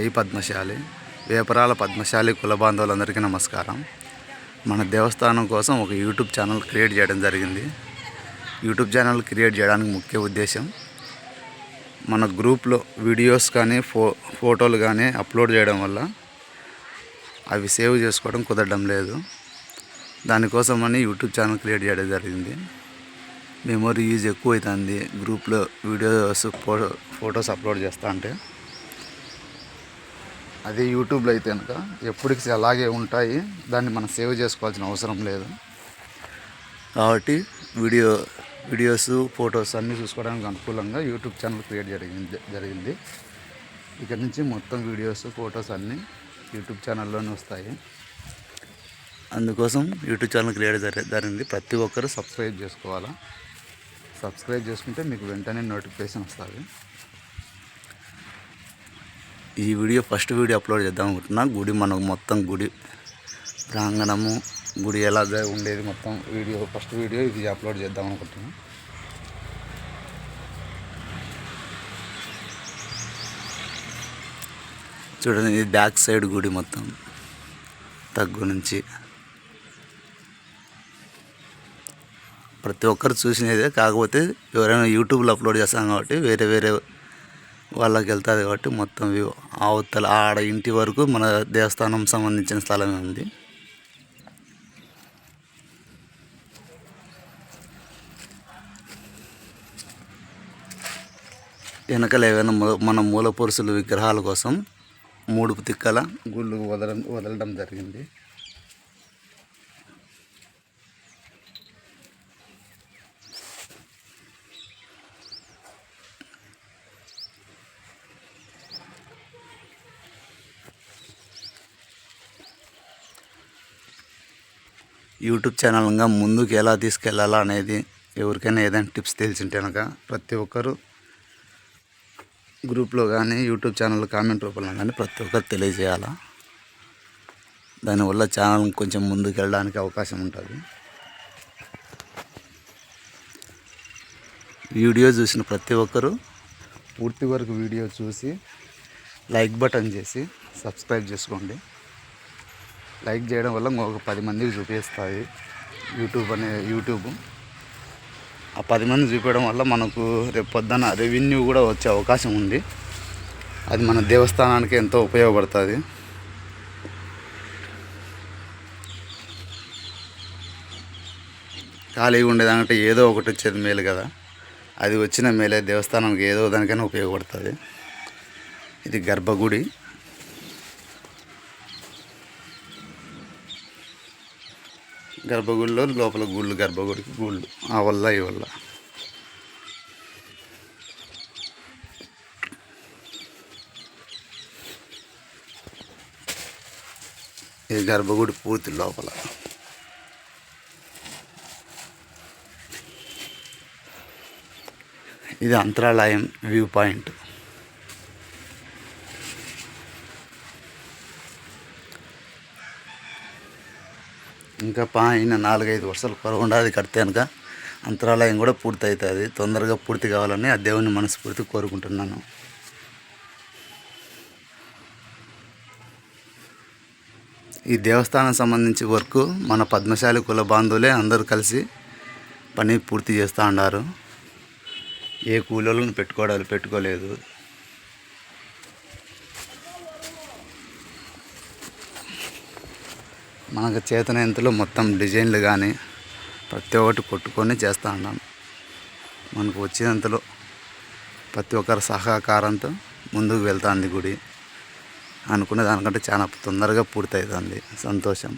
జై పద్మశాలి వేపరాల పద్మశాలి కుల బాంధవులందరికీ నమస్కారం. మన దేవస్థానం కోసం ఒక యూట్యూబ్ ఛానల్ క్రియేట్ చేయడం జరిగింది. యూట్యూబ్ ఛానల్ క్రియేట్ చేయడానికి ముఖ్య ఉద్దేశం, మన గ్రూప్లో వీడియోస్ కానీ ఫోటోలు కానీ అప్లోడ్ చేయడం వల్ల అవి సేవ్ చేసుకోవడం కుదరడం లేదు. దానికోసమని యూట్యూబ్ ఛానల్ క్రియేట్ చేయడం జరిగింది. మెమరీ యూజ్ ఎక్కువ అవుతుంది గ్రూప్లో వీడియోస్ ఫొటోస్ అప్లోడ్ చేస్తా అంటే. అదే యూట్యూబ్లో అయితే కనుక ఎప్పటికీ అలాగే ఉంటాయి, దాన్ని మనం సేవ్ చేసుకోవాల్సిన అవసరం లేదు. కాబట్టి వీడియోస్ ఫొటోస్ అన్నీ చూసుకోవడానికి అనుకూలంగా యూట్యూబ్ ఛానల్ క్రియేట్ జరిగింది. ఇక్కడ నుంచి మొత్తం వీడియోస్ ఫొటోస్ అన్నీ యూట్యూబ్ ఛానల్లోనే వస్తాయి. అందుకోసం యూట్యూబ్ ఛానల్ క్రియేట్ జరిగింది. ప్రతి ఒక్కరూ సబ్స్క్రైబ్ చేసుకోవాలా. సబ్స్క్రైబ్ చేసుకుంటే మీకు వెంటనే నోటిఫికేషన్ వస్తుంది. ఈ వీడియో ఫస్ట్ వీడియో అప్లోడ్ చేద్దాం అనుకుంటున్నా. గుడి మనకు మొత్తం గుడి ప్రాంగణము, గుడి ఎలా ఉండేది మొత్తం వీడియో, ఫస్ట్ వీడియో ఇది అప్లోడ్ చేద్దాం అనుకుంటున్నా. చూడండి, ఇది బ్యాక్ సైడ్ గుడి మొత్తం తగ్గు నుంచి. ప్రతి ఒక్కరు చూసినదే, కాకపోతే ఎవరైనా యూట్యూబ్లో అప్లోడ్ చేస్తాం కాబట్టి వేరే వాళ్ళకి వెళ్తుంది కాబట్టి మొత్తం వ్యూ అవతల ఆడ ఇంటి వరకు మన దేవస్థానం సంబంధించిన స్థలమే ఉంది. వెనకల ఏమైనా మన మూల పురుషుల విగ్రహాల కోసం 3 తిక్కల గుళ్ళు వదలడం జరిగింది. యూట్యూబ్ ఛానల్గా ముందుకు ఎలా తీసుకెళ్ళాలా అనేది ఎవరికైనా ఏదైనా టిప్స్ తెలిసింటే కనుక ప్రతి ఒక్కరు గ్రూప్లో కానీ యూట్యూబ్ ఛానల్ కామెంట్ రూపంలో కానీ ప్రతి ఒక్కరు తెలియజేయాలా. దానివల్ల ఛానల్ కొంచెం ముందుకు వెళ్ళడానికి అవకాశం ఉంటుంది. వీడియో చూసిన ప్రతి ఒక్కరు పూర్తి వరకు వీడియో చూసి లైక్ బటన్ చేసి సబ్స్క్రైబ్ చేసుకోండి. లైక్ చేయడం వల్ల ఒక 10 మందికి చూపిస్తుంది యూట్యూబ్. ఆ 10 మంది చూపించడం వల్ల మనకు రేపు పొద్దున్న రెవెన్యూ కూడా వచ్చే అవకాశం ఉంది. అది మన దేవస్థానానికి ఎంతో ఉపయోగపడుతుంది. ఖాళీగా ఉండేదానంటే ఏదో ఒకటి వచ్చేది మేలు కదా, అది వచ్చిన మేలే దేవస్థానానికి ఏదో దానికైనా ఉపయోగపడుతుంది. ఇది గర్భగుడి. గర్భగుడిలో లోపల గుళ్ళు, గర్భగుడికి గుళ్ళు ఆ వల్ల ఈ వల్ల. ఇది గర్భగుడి పూర్తి లోపల. ఇది అంతరాలయం వ్యూ పాయింట్. ఇంకా పైన 4-5 వర్షాలు కొరకుండా అది కడితే కనుక అంతరాలయం కూడా పూర్తి అవుతుంది. తొందరగా పూర్తి కావాలని ఆ దేవుని మనస్ఫూర్తి కోరుకుంటున్నాను. ఈ దేవస్థానం సంబంధించి వర్క్ మన పద్మశాలి కుల బాంధవులే అందరూ కలిసి పని పూర్తి చేస్తూ ఉన్నారు. ఏ కూలీలను పెట్టుకోలేదు. మనకు చేతనైనంతలో మొత్తం డిజైన్లు కానీ ప్రతి ఒక్కటి కొట్టుకొని చేస్తూ ఉన్నాం. మనకు వచ్చినంతలో ప్రతి ఒక్కరి సహకారంతో ముందుకు వెళ్తుంది గుడి. అనుకునే దానికంటే చాలా తొందరగా పూర్తి అవుతుంది. సంతోషం.